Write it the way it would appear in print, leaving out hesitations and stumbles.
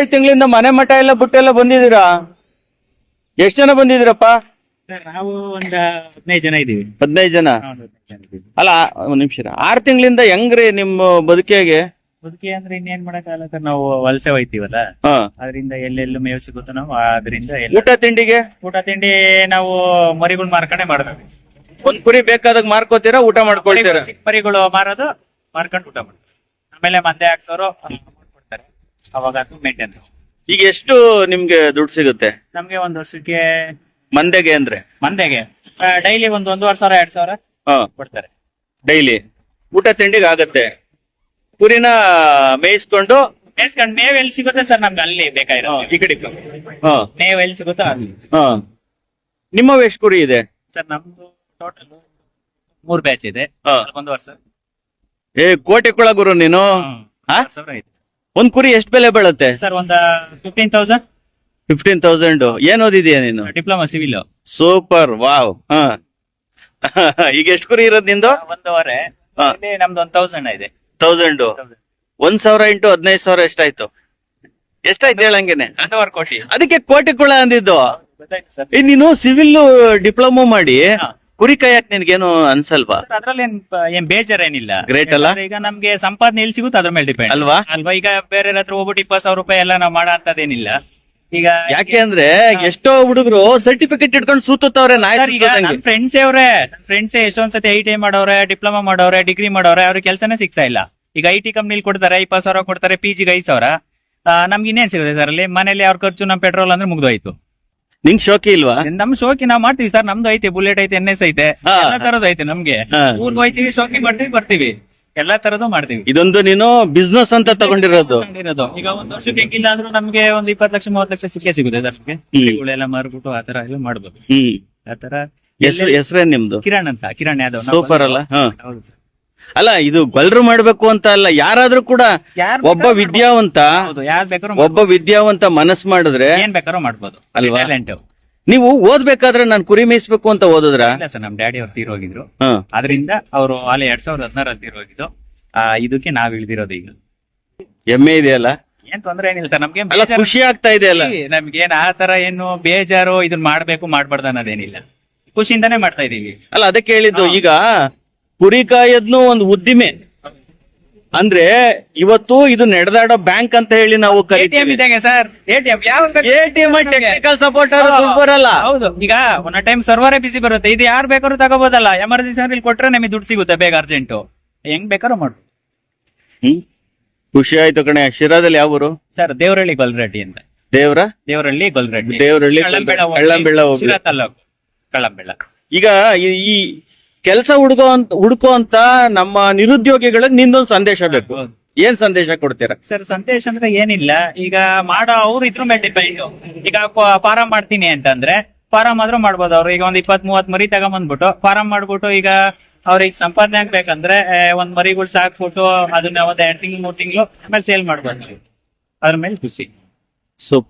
4-5 ತಿಂಗಳಿಂದ ಮನೆ ಮಠ ಎಲ್ಲ ಬಿಟ್ಟೆಲ್ಲ ಬಂದಿದ್ದೀರಾ? ಎಷ್ಟ್ ಜನ ಬಂದಿದ್ದೀರಪ್ಪ? ಸರ್ ನಾವು ಒಂದ್ 15 ಜನ ಇದೀವಿ. 15 ಜನ. ಹೌದು, 15 ಜನ ಇದೀವಿ. ಅಲ್ಲ, ಒಂದ್ ನಿಮಿಷ. 6 ತಿಂಗಳಿಂದ ಹೆಂಗ್ರಿ ನಿಮ್ಮ ಬದುಕಿಗೆ? ಬದುಕಿ ಅಂದ್ರೆ ಇನ್ನೇನ್ ಮಾಡಕ್ಕಾಗಲ್ಲ ಸರ್, ನಾವು ವಲಸೆ ಹೋಯ್ತೀವಲ್ಲ, ಹಾ. ಅದರಿಂದ ಎಲ್ಲೆಲ್ಲೂ ಮೇವು ಸಿಗುತ್ತೋ ನಾವು ಅದರಿಂದ ಊಟ ತಿಂಡಿಗೆ? ಊಟ ತಿಂಡಿ ನಾವು ಮರಿಗಳು ಮಾರ್ಕೊಂಡೆ ಮಾಡ್ಬೇಕು. ಒಂದ್ ಕುರಿ ಬೇಕಾದಾಗ ಮಾರ್ಕೋತೀರಾ, ಊಟ ಮಾಡ್ಕೊಳ್ತೀರಾ? ಚಿಕ್ಕ ಮರಿಗಳು ಮಾರೋದು, ಮಾರ್ಕೊಂಡು ಊಟ ಮಾಡ್ತೀವಿ. ಆಮೇಲೆ ಮಂದೆ ಹಾಕ್ತವ್ರು ಕೊಡ್ತಾರೆ, ಅವಾಗ ಅದು ಮೇಂಟೈನ್. ಈಗ ಎಷ್ಟು ನಿಮ್ಗೆ ದುಡ್ಡು ಸಿಗುತ್ತೆ ನಮ್ಗೆ ಒಂದ್ ವರ್ಷಕ್ಕೆ ಮಂದೆಗೆ ಅಂದ್ರೆ? ಮಂದೆಗೆ ಡೈಲಿ ಒಂದು 1,500 2,000 ಹಾ, ಕೊಡ್ತಾರೆ ಡೈಲಿ ಊಟ ತಿಂಡಿಗೆ ಆಗತ್ತೆ. ಕುರಿನ ಮೇಯಿಸ್ಕೊಂಡು ಮೇವ್ ಎಲ್ಲಿ ಸಿಗುತ್ತೆ ಸರ್ ನಮ್ಗೆ ಅಲ್ಲಿ ಬೇಕಾಗಿರೋ ಈ ಕಡೆ ಹಾ ಮೇವ್ ಎಲ್ಲಿ ಸಿಗುತ್ತೋ ಅಲ್ಲಿ. ಹಾ. ನಿಮ್ಮ ಎಷ್ಟು ಕುರಿ ಇದೆ ಸರ್ ನಮ್ದು ಟೋಟಲ್ 3 ಬ್ಯಾಚ್ ಇದೆ. ಹಾ. 1 ವರ್ಷ ಕೋಟೆ ಕುಳ ಗುರು ನೀನು. ಹಾ? 1,000 ಐತೆ ಒಂದ್ ಕುರಿ ಎಷ್ಟು ಬೆಲೆ ಬೀಳುತ್ತೆ? ಸರ್. ಒಂದು 15,000. 15,000. ಏನ್ ಓದಿದೀಯ ನೀನು? Diploma civil. Super, wow. ಹಾ. ಈಗ ಎಷ್ಟು ಕುರಿ ಇರೋದ್ ನಿಂದು? 1.5 ಹಾ. ನಮ್ದು 1,000 ಇದೆ. 1000. 1,000 ಇಂಟು 15,000 ಎಷ್ಟಾಯ್ತು? ಎಷ್ಟಾಯ್ತು ಹೇಳಂಗೇನೆ? 1.5 ಕೋಟಿ. ಅದಕ್ಕೆ ಕೋಟೆ ಕುಳ ಅಂದಿದ್ದು. ಗೊತ್ತಾಯ್ತು ಸರ್. ನೀನು ಸಿವಿಲ್ ಡಿಪ್ಲೊಮಾ ಮಾಡಿ ಹಾ. ಕುರಿ ಕಾಯಕ್ ನಿನ್ಗೇನು ಅನ್ಸಲ್ವಾ? ಅದ್ರಲ್ಲಿ ಏನ್ ಬೇಜಾರೇನಿಲ್ಲ. Great ಅಲ್ಲ? ಈಗ ನಮ್ಗೆ ಸಂಪಾದನೆ ಎಲ್ಲಿ ಸಿಗುತ್ತೆ ಅದ್ರ ಮೇಲೆ ಡಿಪೆಂಡ್ ಅಲ್ವಾ? ಈಗ ಬೇರೆ ಹತ್ರ ಹೋಗ್ಬಿಟ್ಟು 20,000 ರೂಪಾಯಿ ಎಲ್ಲ ನಾವು ಮಾಡೋ ಅಂತದೇನಿಲ್ಲ. ಈಗ ಯಾಕೆ ಅಂದ್ರೆ ಎಷ್ಟೋ ಹುಡುಗರು ಸರ್ಟಿಫಿಕೇಟ್ ಇಟ್ಕೊಂಡು ಸೂತವ್ರೆ. ಸರ್, ಈಗ ನನ್ ಫ್ರೆಂಡ್ಸ್ ಎಷ್ಟೊಂದ್ಸತಿ ITI ಮಾಡೋರೆ, ಡಿಪ್ಲೊಮಾ ಮಾಡೋರೆ, ಡಿಗ್ರಿ ಮಾಡೋರೆ, ಅವ್ರಿಗೆ ಕೆಲಸನೇ ಸಿಗ್ತಾ ಇಲ್ಲ. ಈಗ IT ಕಂಪ್ನಿಲಿ ಕೊಡ್ತಾರೆ 20,000 ಕೊಡ್ತಾರೆ, PG ಗೆ 5,000. ನಮ್ಗೆ ಇನ್ನೇನ್ ಸಿಗುತ್ತೆ ಸರ್ ಅಲ್ಲಿ? ಮನೇಲಿ ಅವ್ರ ಖರ್ಚು, ನಮ್ ಪೆಟ್ರೋಲ್ ಅಂದ್ರೆ ಮುಗ್ದೋಯ್ತು. ನಿಂಗ್ ಶೋಕಿ ಇಲ್ವಾ? ನಮ್ ಶೋಕಿ ನಾವ್ ಮಾಡ್ತೀವಿ ಸರ್. ನಮ್ದು ಐತೆ, ಬುಲೆಟ್ ಐತೆ, NS ಐತೆ, ಹಾ. ಎಲ್ಲಾ ತರದ್ದು ಐತೆ ನಮ್ಗೆ. ಹಾ. ಊರ್ಗ್ ಹೋಯ್ತೀವಿ, ಶೋಕಿ ಮಾಡ್ತೀವಿ, ಬರ್ತೀವಿ, ಎಲ್ಲಾ ತರದ್ದು ಮಾಡ್ತೀವಿ. ಇದೊಂದು ನೀನು ಬಿಸ್ನೆಸ್ ಅಂತ ತಗೊಂಡಿರೋದು. ಈಗ ಒಂದ್ ವರ್ಷಕ್ಕೆ ಹೆಂಗಿಲ್ಲ ಅಂದ್ರೂ ನಮ್ಗೆ ಒಂದ್ 20 ಲಕ್ಷ 30 ಲಕ್ಷ ಸಿಕ್ಕೇ ಸಿಗುತ್ತೆ ಸರ್. ನಮ್ಗೆ ಕುರಿಗಳೆಲ್ಲ ಮಾರ್ಬಿಟ್ಟು ಆತರ ಎಲ್ಲ ಮಾಡ್ಬೋದು. ಆತರ. ಹೆಸರೇನ್ ನಿಮ್ದು? ಕಿರಣ್ ಅಂತ, ಕಿರಣ್ ಯಾದವ್. ಸೂಪರ್ ಅಲ್ಲ? ಹಾ. ಹೌದು ಸರ್. ಅಲ್ಲ, ಇದು ಗೊಲ್ರು ಮಾಡ್ಬೇಕು ಅಂತ ಅಲ್ಲ, ಯಾರಾದ್ರೂ ಕೂಡ ಒಬ್ಬ ವಿದ್ಯಾವಂತ ಯಾರ್ ಬೇಕಾದ್ರೂ ಒಬ್ಬ ವಿದ್ಯಾವಂತ ಮನಸ್ ಮಾಡಿದ್ರೆ ಏನ್ ಬೇಕಾದ್ರೂ ಮಾಡ್ಬೋದು ಅಲ್ವಾ? ಟ್ಯಾಲೆಂಟ್. ನೀವು ಓದ್ಬೇಕಾದ್ರೆ ನಾನು ಕುರಿ ಮೇಯಿಸ್ಬೇಕು ಅಂತ ಓದಿದ್ರ? ಇಲ್ಲ ಸರ್, ನಮ್ ಡ್ಯಾಡಿ ಅವ್ರು ತೀರೋಗಿದ್ರು. ಹಾ. ಅದರಿಂದ ಅವರು ಅಲ್ಲಿ 2016 ತೀರೋಗಿದ್ದು. ಇದಕ್ಕೆ ನಾವ್ ಇಳ್ದಿರೋದು ಈಗ. ಹೆಮ್ಮೆ ಇದೆಯಲ್ಲ? ಏನ್ ತೊಂದ್ರೆ ಏನಿಲ್ಲ ಸರ್. ನಮ್ಗೆ ಅಲ್ಲ, ಖುಷಿ ಆಗ್ತಾ ಇದೆ ಅಲ್ಲ? ನಮ್ಗೇನ್ ಆ ತರ ಏನು ಬೇಜಾರು ಇದನ್ನ ಮಾಡ್ಬೇಕು ಮಾಡ್ಬಾರ್ದು ಅನ್ನೋದೇನಿಲ್ಲ. ಖುಷಿಯಿಂದಾನೇ ಮಾಡ್ತಾ ಇದೀವಿ. ಅಲ್ಲ, ಅದಕ್ಕೆ ಹೇಳಿದ್ದು. ಈಗ ಕುರಿ ಕಾಯದ್ನು ಒಂದು ಉದ್ದಿಮೆ ಅಂದ್ರೆ ಇವತ್ತು ಇದು ನಡೆದಾಡೋ ಬ್ಯಾಂಕ್ ಅಂತ ಹೇಳಿ ನಾವು ATM ಇದ್ದಂಗೆ ಸರ್. ATM ಟೆಕ್ನಿಕಲ್ ಸಪೋರ್ಟ್ ಬರಲ್ಲ. ಹೌದು. ಈಗ ಒಂದ್ ಟೈಮ್ ಸರ್ವರೇ ಬಿಸಿ ಬರುತ್ತೆ. ಇದು ಯಾರು ಬೇಕಾದ್ರೂ ತಗೋಬೋದಲ್ಲ. ಎಮರ್ಜೆನ್ಸಿ ಅಂದ್ರೆ ಇಲ್ಲಿ ಕೊಟ್ರೆ ನಮಗೆ ದುಡ್ಡು ಸಿಗುತ್ತೆ ಬೇಗ, ಅರ್ಜೆಂಟ್. ಹೆಂಗ್ ಬೇಕಾದ್ರೂ ಮಾಡು. ಖುಷಿ ಆಯ್ತು ಕಣೆ. ಶಿರಾದಲ್ಲಿ ಯಾವ ಊರು? ಸರ್, ದೇವರಹಳ್ಳಿ ಗೊಲ್ರೆಡ್ಡಿ ಅಂತ. ದೇವರಹಳ್ಳಿ ಗೊಲ್ರೆಡ್ಡಿ. ಕಳ್ಳಂಬೆಳ ಹೋಗ್ಲಿ. ತಾಲೂಕು ಕಳ್ಳಂಬೆಳ. ಈಗ ಈ ಕೆಲಸ ಹುಡುಕೋ ಅಂತ ನಮ್ಮ ನಿರುದ್ಯೋಗಿಗಳಿಗೆ ನಿಂದೊಂದು ಸಂದೇಶ ಬೇಕು. ಏನ್ ಸಂದೇಶ ಕೊಡ್ತೀರಾ? ಸರ್, ಸಂದೇಶ ಅಂದ್ರೆ ಏನಿಲ್ಲ. ಈಗ ಮಾಡೋ ಅವ್ರು ಇದ್ರ ಮೇಲೆ ಡಿಪೆಂಡ್. ಈಗ ಫಾರಂ ಮಾಡ್ತೀನಿ ಅಂತಂದ್ರೆ ಫಾರಂ ಆದ್ರೂ ಮಾಡ್ಬೋದು. ಅವ್ರು ಈಗ ಒಂದ್ 20-30 ಮರಿ ತಗೊಂಬಂದ್ಬಿಟ್ಟು ಫಾರಂ ಮಾಡ್ಬಿಟ್ಟು, ಈಗ ಅವ್ರಿಗೆ ಸಂಪಾದನೆ ಆಗ್ಬೇಕಂದ್ರೆ ಒಂದ್ ಮರಿಗಳು ಸಾಕ್ಬಿಟ್ಟು ಅದನ್ನ ಒಂದ್ 2 ತಿಂಗಳು 3 ತಿಂಗಳು ಆಮೇಲೆ ಸೇಲ್ ಮಾಡ್ಬೋದು. ಅದ್ರ ಮೇಲೆ ಖುಷಿ. ಸೂಪರ್.